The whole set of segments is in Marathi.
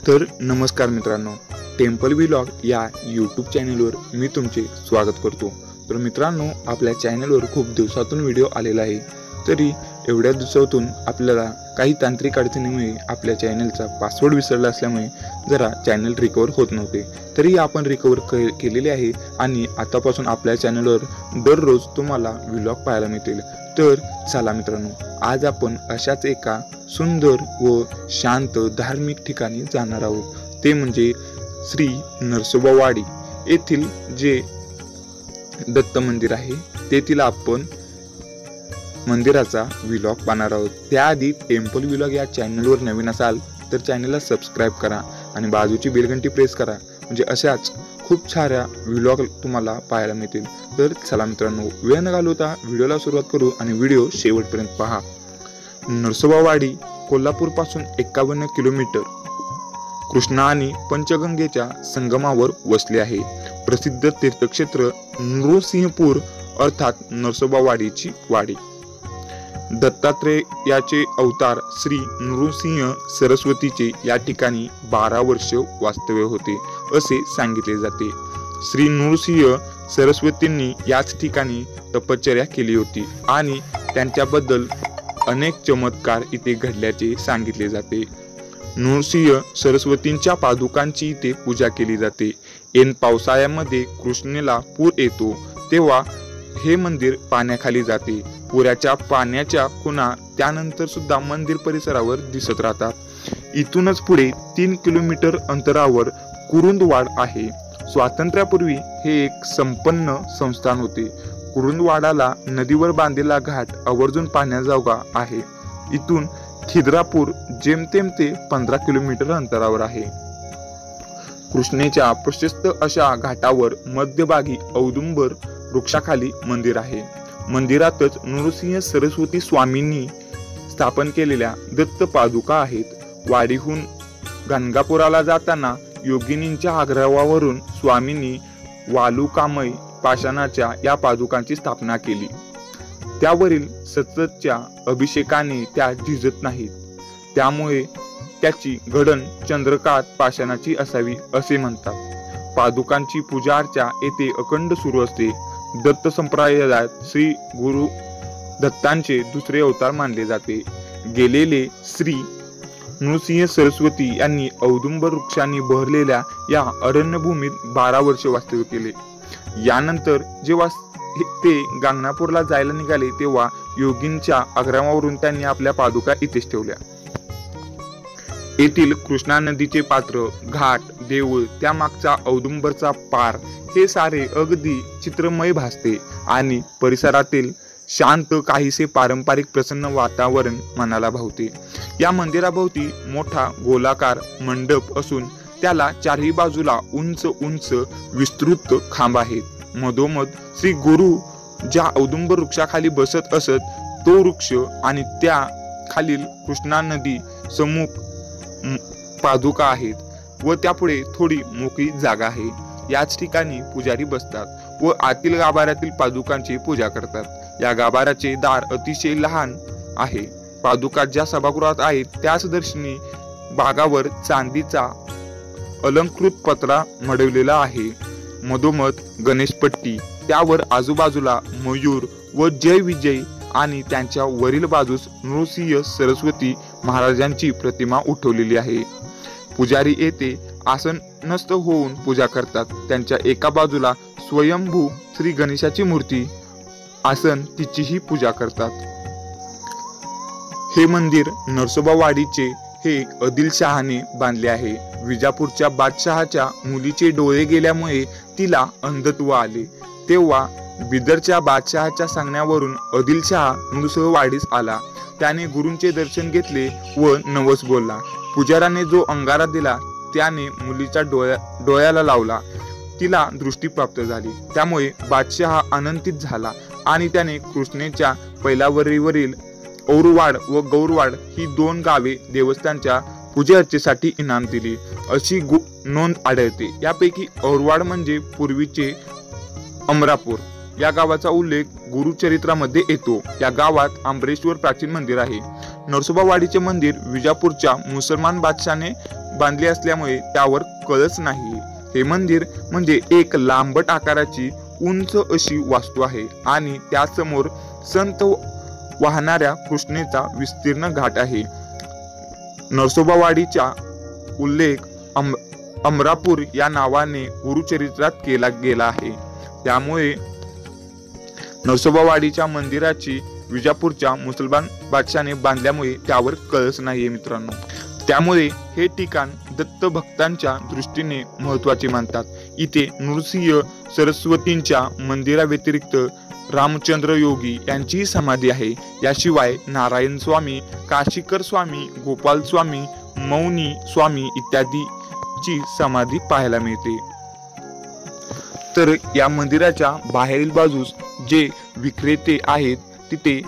तर नमस्कार मित्रांनो, टेम्पल व्लॉग या यूट्यूब चॅनलवर मी तुमचे स्वागत करतो। तर मित्रांनो, आपल्या चॅनलवर खूप दिवसातून व्हिडिओ आलेला आहे, तरी एवढ्या दिवसातून आपल्याला काही तांत्रिक अडचणीमुळे आपल्या चॅनलचा पासवर्ड विसरला असल्यामुळे जरा चॅनल रिकवर होत नव्हते। तरी आपण रिकवर केलेले आहे आणि आतापासून आपल्या चॅनलवर दररोज तुम्हाला व्लॉग पाहायला मिळतील। तर चला मित्रांनो, आज आपण अशाच एका सुंदर व शांत धार्मिक ठिकाणी जाणार आहोत, ते म्हणजे श्री नरसोबावाडी येथील जे दत्त मंदिर आहे तेथील आपण मंदिराचा व्लॉग पाहणार आहोत। त्याआधी टेम्पल व्लॉग या चॅनलवर नवीन असाल तर चॅनलला सबस्क्राईब करा आणि बाजूची बेलघंटी प्रेस करा, म्हणजे अशाच खूप साऱ्या व्लॉग तुम्हाला पाहायला मिळतील। तर चला मित्रांनो, वेळ न घालवता व्हिडिओला सुरुवात करू आणि व्हिडिओ शेवटपर्यंत पहा। नरसोबावाडी कोल्हापूर पासून 51 किलोमीटर कृष्णा आणि पंचगंगेच्या संगमावर वसले आहे। प्रसिद्ध तीर्थक्षेत्र नृसिंहपूर अर्थात नरसोबावाडीची वाडी। दत्तात्रेयाचे अवतार श्री नृसिंह सरस्वतीचे या ठिकाणी 12 वर्ष वास्तव्य होते असे सांगितले जाते। श्री नृसिंह सरस्वतींनी याच ठिकाणी तपश्चर्या केली होती आणि त्यांच्याबद्दल अनेक चमत्कार इथे घडल्याचे सांगितले जाते। नृसिंह सरस्वतींच्या पादुकांची इथे पूजा केली जाते। ऐन पावसाळ्यामध्ये कृष्णेला पूर येतो तेव्हा हे मंदिर पाण्याखाली जाते। पुराच्या पाण्याच्या खुणा त्यानंतर सुद्धा मंदिर परिसरावर दिसत राहतात। इथूनच पुढे 3 किलोमीटर अंतरावर कुरुंदवाड आहे। स्वातंत्र्यापूर्वी हे एक संपन्न संस्थान होते। कुरुंदवाडाला नदीवर बांधलेला घाट आवर्जून पाहण्याजोगा आहे। इथून खिद्रापूर जेमतेम ते 15 किलोमीटर अंतरावर आहे। कृष्णेच्या प्रशस्त अशा घाटावर मध्यभागी औदुंबर वृक्षाखाली मंदिर आहे। मंदिरातच नृसिंह सरस्वती स्वामींनी स्थापन केलेल्या दत्त पादुका आहेत। वाडीहून गाणगापुराला जाताना योगिनींच्या आग्रहावरून स्वामींनी वालुकामय पाषाणाच्या या पादुकांची स्थापना केली। त्यावरील सततच्या अभिषेकाने त्या झिजत नाहीत, त्यामुळे त्याची घडण चंद्रकात पाषाणाची असावी असे म्हणतात। पादुकांची पूजा अर्चा येथे अखंड सुरू असते। दत्त संप्रदायात श्री गुरु दत्तांचे दुसरे अवतार मानले जाते। गेलेले श्री नृसिंह सरस्वती यांनी औदुंबर वृक्षांनी बहरलेल्या या अरण्यभूमीत 12 वर्ष वास्तव्य केले। यानंतर जेव्हा ते गाणगापूरला जायला निघाले तेव्हा योगींच्या आग्रहावरून त्यांनी आपल्या पादुका इथेच ठेवल्या। येथील कृष्णा नदीचे पात्र, घाट, देऊळ, त्यामागचा औदुंबरचा पार हे सारे अगदी चित्रमय भासते आणि परिसरातील शांत काहीसे पारंपरिक प्रसन्न वातावरण मनाला भावते। या मंदिराभोवती मोठा गोलाकार मंडप असून त्याला चारही बाजूला उंच उंच विस्तृत खांब आहेत। मधोमध श्री गुरु ज्या औदुंबर वृक्षाखाली बसत असत तो वृक्ष आणि त्या खालील कृष्णा नदी सम्मुख पादुका आहेत व त्यापुढे थोडी मोकळी जागा आहे। याच ठिकाणी पुजारी बसतात व आतील गाभाऱ्यातील पादुकांची पूजा करतात। या गाभाऱ्याचे दार अतिशय लहान आहे। पादुका ज्या सभागृहात आहेत त्याच दर्शनी भागावर चांदीचा अलंकृत पत्रा मढवलेला आहे। मधोमध गणेशपट्टी, त्यावर आजूबाजूला मयूर व जय विजय आणि त्यांच्या वरील बाजूस नृसिंह सरस्वती महाराजांची प्रतिमा उठवलेली आहे। पुजारी येथे आसनस्थ होऊन पूजा करतात। त्यांच्या एका बाजूला स्वयंभू श्री गणेशाची मूर्ती आसन तिचीही पूजा करतात। हे मंदिर नरसोबावाडीचे हे आदिलशहाने बांधले आहे। विजापूरच्या बादशहाच्या मुलीचे डोळे गेल्यामुळे तिला अंधत्व आले, तेव्हा बिदरच्या बादशहाच्या सांगण्यावरून आदिलशहा नरसोबावाडीस आला। त्याने गुरूंचे दर्शन घेतले व नवस बोलला। पुजाराने जो अंगारा दिला त्याने मुलीच्या डोळ्याला लावला, तिला दृष्टी प्राप्त झाली। त्यामुळे बादशहा आनंदित झाला आणि त्याने कृष्णेच्या पैलावरीवरील औरवाड व गौरवाड ही 2 गावे देवस्थानच्या पूजेअर्चेसाठी इनाम दिली अशी नोंद आढळते। यापैकी औरवाड म्हणजे पूर्वीचे अमरापूर या गावाचा उल्लेख गुरुचरित्रामध्ये येतो। या गावात आंबरेश्वर प्राचीन मंदिर आहे। नरसोबावाडीचे मंदिर विजापूरच्या मुसलमान बादशाने बांधले असल्यामुळे त्यावर कळस नाही. हे मंदिर म्हणजे एक लांबट आकाराची उंच अशी वास्तू आहे आणि त्यासमोर संत वाहणाऱ्या कृष्णेचा विस्तीर्ण घाट आहे. नरसोबावाडीचा उल्लेख अमरापूर या नावाने गुरुचरित्रात केला गेला आहे. त्यामुळे नरसोबावाडीच्या मंदिराची विजापूरच्या मुसलमान बादशाने बांधल्यामुळे त्यावर कळस नाहीये मित्रांनो. त्यामुळे हे ठिकाण दत्त भक्तांच्या दृष्टीने महत्त्वाचे मानतात. इथे नृसिंह सरस्वतींच्या मंदिराव्यतिरिक्त रामचंद्र योगी यांचीही समाधी आहे. याशिवाय नारायण स्वामी, काशीकर स्वामी, गोपाल स्वामी, मौनी स्वामी इत्यादीची समाधी पाहायला मिळते. तर या मंदिराच्या बाहेरील बाजूस जे विक्रेते आहेत तिथे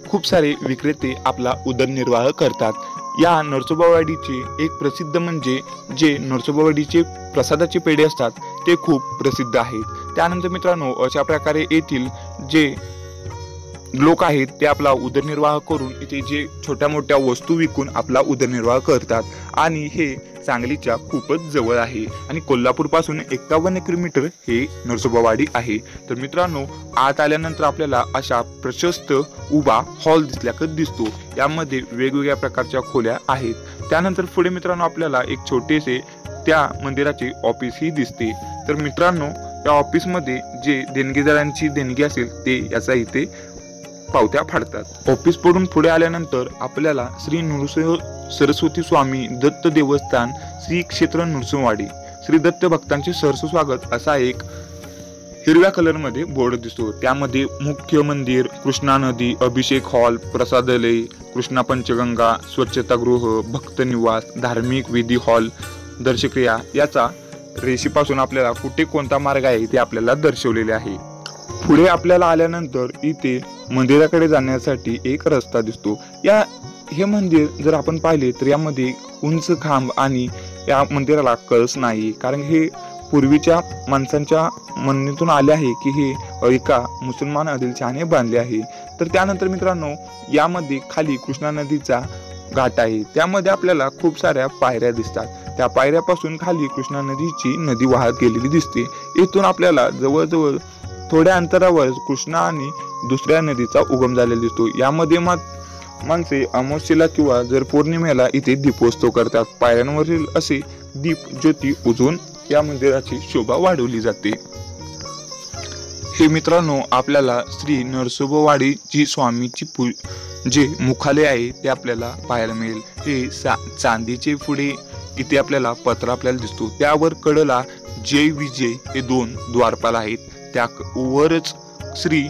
खूप सारे विक्रेते आपला उदरनिर्वाह करतात. या नरसोबावाडीचे एक प्रसिद्ध म्हणजे जे नरसोबावाडीचे प्रसादाचे पेढे असतात ते खूप प्रसिद्ध आहेत. त्यानंतर मित्रांनो अशा प्रकारे येथील जे लोक आहेत ते आपला उदरनिर्वाह करून इथे जे छोट्या मोठ्या वस्तू विकून आपला उदरनिर्वाह करतात आणि हे सांगलीच्या खूपच जवळ आहे आणि कोल्हापूर पासून 51 किलोमीटर हे नरसोबावाडी आहे. तर मित्रांनो आत आल्यानंतर आपल्याला अशा प्रशस्त उभा हॉल दिसतो. यामध्ये वेगवेगळ्या प्रकारच्या खोल्या आहेत. त्यानंतर पुढे मित्रांनो आपल्याला एक छोटेसे त्या मंदिराचे ऑफिसही दिसते. तर मित्रांनो या ऑफिसमध्ये जे देणगीदारांची देणगी असेल ते याचा इथे पावत्या फाडतात. ऑफिस पडून पुढे आल्यानंतर आपल्याला श्री नृसिंह सरस्वती स्वामी दत्त देवस्थान श्री क्षेत्र नृसिंहवाडी श्री दत्त भक्तांचे सहर्ष स्वागत असा एक हिरव्या कलर मध्ये बोर्ड दिसतो. त्यामध्ये मुख्य मंदिर, कृष्णा नदी, अभिषेक हॉल, प्रसादालय, कृष्णा पंचगंगा, स्वच्छतागृह, भक्त निवास, धार्मिक विधी हॉल, दर्शक्रिया याचा रेषेपासून आपल्याला कुठे कोणता मार्ग आहे ते आपल्याला दर्शवलेले आहे. पुढे आपल्याला आल्यानंतर इथे मंदिराकडे जाण्यासाठी एक रस्ता दिसतो. हे मंदिर जर आपण पाहिले तर यामध्ये उंच खांब आणि या मंदिराला कळस नाही, कारण हे पूर्वीच्या माणसांच्या म्हणणीतून आले आहे की हे एका मुसलमान आदिलशहाने बांधले आहे. तर त्यानंतर मित्रांनो यामध्ये खाली कृष्णा नदीचा घाट आहे. त्यामध्ये आपल्याला खूप साऱ्या पायऱ्या दिसतात. त्या पायऱ्यापासून खाली कृष्णा नदी वाहत गेलेली दिसते. इथून आपल्याला जवळजवळ थोड्या अंतरावर कृष्णा आणि दुसऱ्या नदीचा उगम झालेला दिसतो. यामध्ये माणसे अमावस्येला किंवा जर पौर्णिमेला इथे दीपोत्सव करतात. पायऱ्यांवरील असे दीप ज्योती उजवून या मंदिराची शोभा वाढवली जाते. हे मित्रांनो आपल्याला श्री नरसोबावाडीची स्वामीची जे मुखालय आहे ते आपल्याला पाहायला मिळेल. हे चांदीचे पुढे इथे आपल्याला पत्र आपल्याला दिसतो. त्यावर कडला जय विजय हे 2 द्वारपाल आहेत. त्या वरच श्री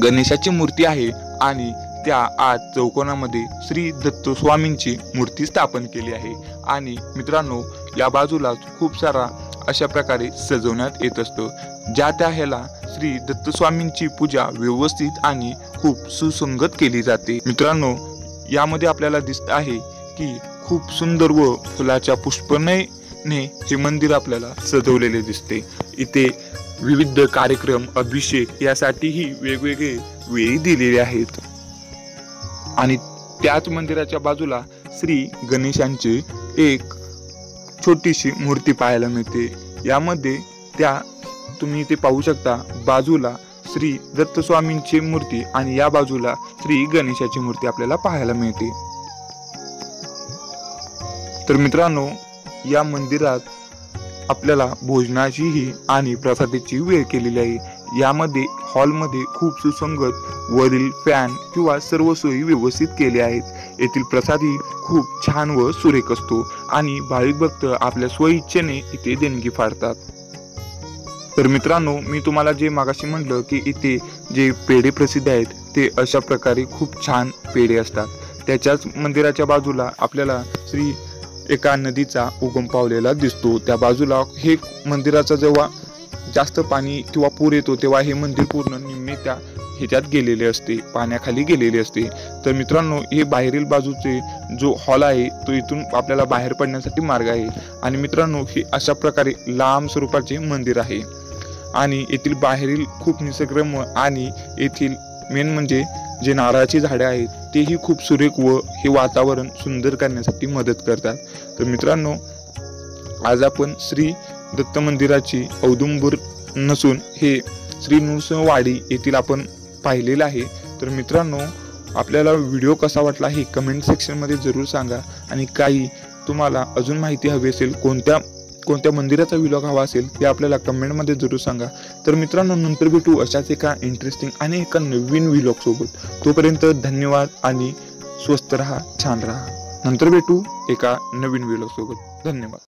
गणेशाची मूर्ती आहे आणि त्या आत चौकोनामध्ये श्री दत्त स्वामींची मूर्ती स्थापन केली आहे. आणि मित्रांनो या बाजूला खूप सारा अशा प्रकारे सजवण्यात येत असतं. ज्या त्या ह्याला श्री दत्त स्वामींची पूजा व्यवस्थित आणि खूप सुसंगत केली जाते. मित्रांनो यामध्ये आपल्याला दिसत आहे की खूप सुंदर व फुलाच्या पुष्पने हे मंदिर आपल्याला सजवलेले दिसते. इथे विविध कार्यक्रम, अभिषेक यासाठीही वेगवेगळे वेळी दिलेले आहेत. आणि त्याच मंदिराच्या बाजूला श्री गणेशांची एक छोटीशी मूर्ती पाहायला मिळते. यामध्ये तुम्ही इथे पाहू शकता बाजूला श्री दत्त स्वामींची मूर्ती आणि या बाजूला श्री गणेशाची मूर्ती आपल्याला पाहायला मिळते. तर मित्रांनो या मंदिरात आपल्याला भोजनाचीही आणि प्रसादाची वेळ केलेली आहे. यामध्ये हॉलमध्ये खूप सुसंगत वरील फॅन किंवा सर्व सोयी व्यवस्थित केल्या आहेत. येथील प्रसादही खूप छान व सुरेख असतो आणि भाविक भक्त आपल्या स्वइच्छेने इथे देणगी फाडतात. तर मित्रांनो मी तुम्हाला जे मागाशी म्हटलं की इथे जे पेढे प्रसिद्ध आहेत ते अशा प्रकारे खूप छान पेढे असतात. त्याच्याच मंदिराच्या बाजूला आपल्याला श्री एका नदीचा उगम पावलेला दिसतो. त्या बाजूला हे मंदिराचा जेव्हा जास्त पाणी किंवा पूर येतो तेव्हा हे मंदिर पूर्ण निम्मे त्या ह्याच्यात गेलेले असते, पाण्याखाली गेलेले असते. तर मित्रांनो हे बाहेरील बाजूचे जो हॉल आहे तो इथून आपल्याला बाहेर पडण्यासाठी मार्ग आहे. आणि मित्रांनो हे अशा प्रकारे लांब स्वरूपाचे मंदिर आहे आणि येथील बाहेरील खूप निसर्गरम्य आणि येथील मेन म्हणजे जे नारळाची झाडे आहेत तेही खूप सुरेख व हे वातावरण सुंदर करण्यासाठी मदत करतात. तर मित्रांनो, आज आपण श्री दत्त मंदिराची औदुंबर नसून हे श्री नृसिंहवाडी येथील आपण पाहिलेलं आहे. तर मित्रांनो, आपल्याला व्हिडिओ कसा वाटला हे कमेंट सेक्शनमध्ये जरूर सांगा. आणि काही तुम्हाला अजून माहिती हवी असेल, कोणत्या मंदिराचा व्हिडिओ हवा असेल ते आपल्याला कमेंटमध्ये जरूर सांगा. तर मित्रांनो, नंतर भेटू अशाच एका इंटरेस्टिंग आणि एका नवीन व्हिडिओ सोबत. तोपर्यंत धन्यवाद आणि स्वस्त रहा, छान रहा. नंतर भेटू एका नवीन व्हिडिओ सोबत. धन्यवाद.